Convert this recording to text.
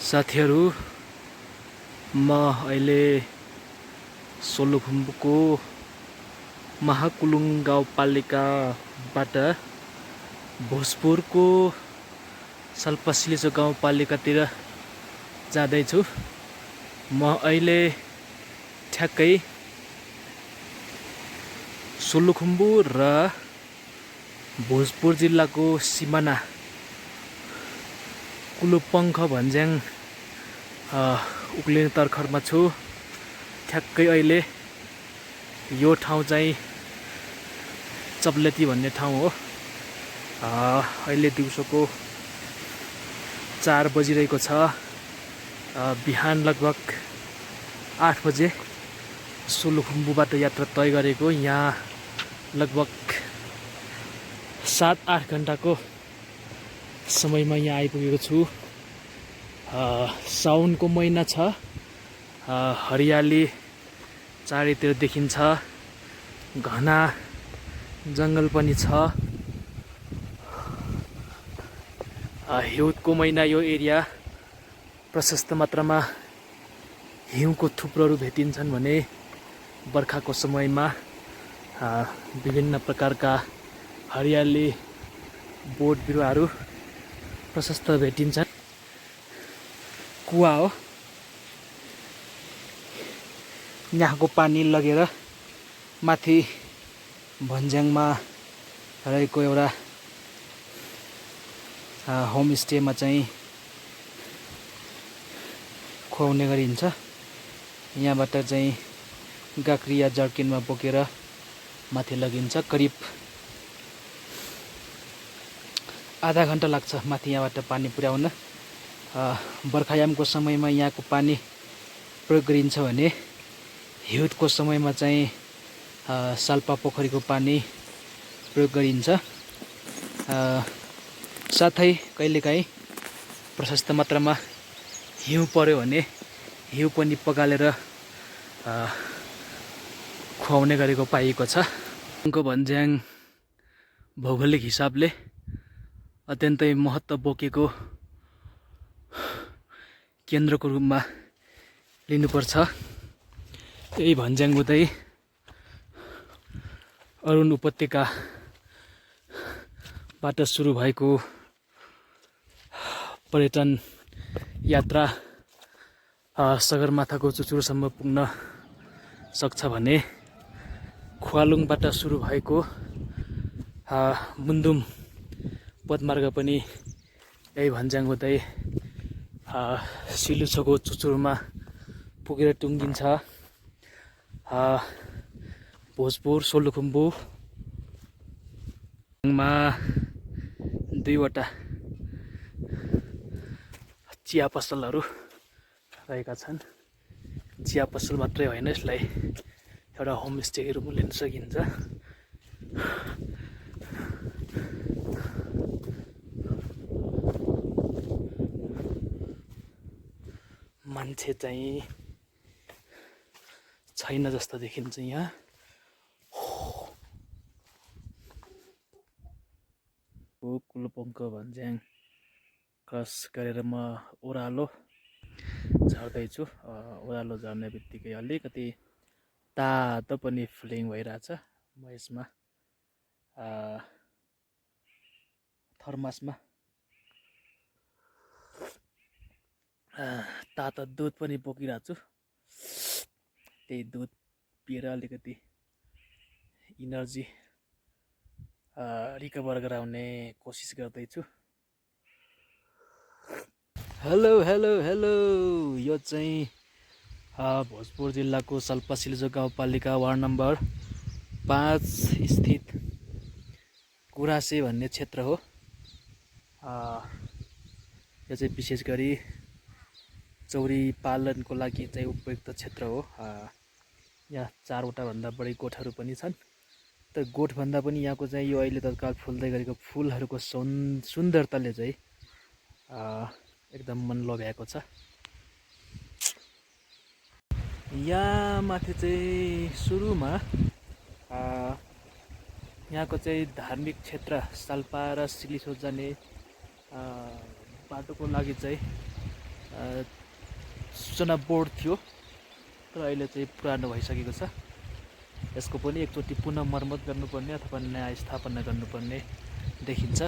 साथीहरू, म अहिले सोलुखुम्बुको महाकुलुङ गाउँपालिकाबाट भोजपुरको सल्पासिलिचो गाउँपालिकातिर जाँदैछु। म अहिले ठ्याक्कै सोलुखुम्बु र भोजपुर जिल्लाको सिमाना कुलुपङ्ख भन्ज्याङ उक्लिने तर्खरमा छु। ठ्याक्कै अहिले यो ठाउँ चाहिँ चप्लेती भन्ने ठाउँ हो। अहिले दिउँसोको 4 बजिरहेको छ। बिहान लगभग 8 बजे सोलुखुम्बुबाट यात्रा तय गरेको। यहाँ लगभग 7-8 घन्टाको समयमा यहाँ आइपुगेको छु। साउनको महिना छ। हरियाली चारैतिर देखिन्छ। घना जङ्गल पनि छ। हिउँदको महिना यो एरिया प्रशस्त मात्रामा हिउँको थुप्रोहरू भेटिन्छन् भने बर्खाको समयमा विभिन्न प्रकारका हरियाली बोट बिरुवाहरू प्रशस्त भेटिन्छन्। कुवा हो। यहाँको पानी लगेर माथि भन्ज्याङमा रहेको एउटा होमस्टेमा चाहिँ खुवाउने गरिन्छ। यहाँबाट चाहिँ गाग्री या जर्किनमा बोकेर माथि लगिन्छ। करिब आधा घन्टा लाग्छ माथि यहाँबाट पानी पुर्याउन। बर्खायामको समयमा यहाँको पानी प्रयोग गरिन्छ भने हिउँदको समयमा चाहिँ साल्पा पोखरीको पानी प्रयोग गरिन्छ। साथै कहिलेकाहीँ प्रशस्त मात्रामा हिउँ पर्यो भने हिउँ पनि पगालेर खुवाउने गरेको पाइएको छ। भन्ज्याङ भौगोलिक हिसाबले अत्यन्तै महत्त्व बोकेको केन्द्रको रूपमा लिनुपर्छ। यही भन्ज्याङ हुँदै अरुण उपत्यकाबाट सुरु भएको पर्यटन यात्रा सगरमाथाको चुचुरोसम्म पुग्न सक्छ भने ख्वालुङबाट सुरु भएको मुन्दुम पदमार्ग पनि यही भन्ज्याङ हुँदै सिलुछोको चुचुरोमा पुगेर टुङ्गिन्छ। भोजपुर सोलुखुम्बुमा 2वटा चिया पसलहरू रहेका छन्। चिया पसल मात्रै होइन, यसलाई एउटा होमस्टेहरू पनि लिन सकिन्छ। मान्छे चाहिँ छैन जस्तो देखिन्छ यहाँ। कुलुपङ्ख भन्ज्याङ क्रस गरेर म ओह्रालो झर्दैछु। ओह्रालो झर्ने बित्तिकै अलिकति तातो पनि फिलिङ भइरहेछ। म यसमा थर्मासमा तातो दुध पनि बोकिरहेको छु। त्यही दुध पिएर अलिकति इनर्जी रिकभर गराउने कोसिस गर्दैछु। हेलो हेलो हेलो, यो चाहिँ भोजपुर जिल्लाको सल्पासिलिचो गाउँपालिका वार्ड नम्बर 5 स्थित गुराँसे भन्ने क्षेत्र हो। यो चाहिँ विशेष गरी चौरी पालनको लागि चाहिँ उपयुक्त क्षेत्र हो। यहाँ 4वटा भन्दा बढी गोठहरू पनि छन्। तर गोठभन्दा पनि यहाँको चाहिँ यो अहिले तत्काल फुल्दै गरेको फुलहरूको सुन्दरताले चाहिँ एकदम मन लोभ्याएको छ। यहाँ माथि चाहिँ सुरुमा यहाँको चाहिँ धार्मिक क्षेत्र साल्पा र सिलिसो जाने बाटोको लागि चाहिँ सूचना बोर्ड थियो, तर अहिले चाहिँ पुरानो भइसकेको छ। यसको पनि एकचोटि पुनः मर्मत गर्नुपर्ने अथवा नयाँ स्थापना गर्नुपर्ने देखिन्छ।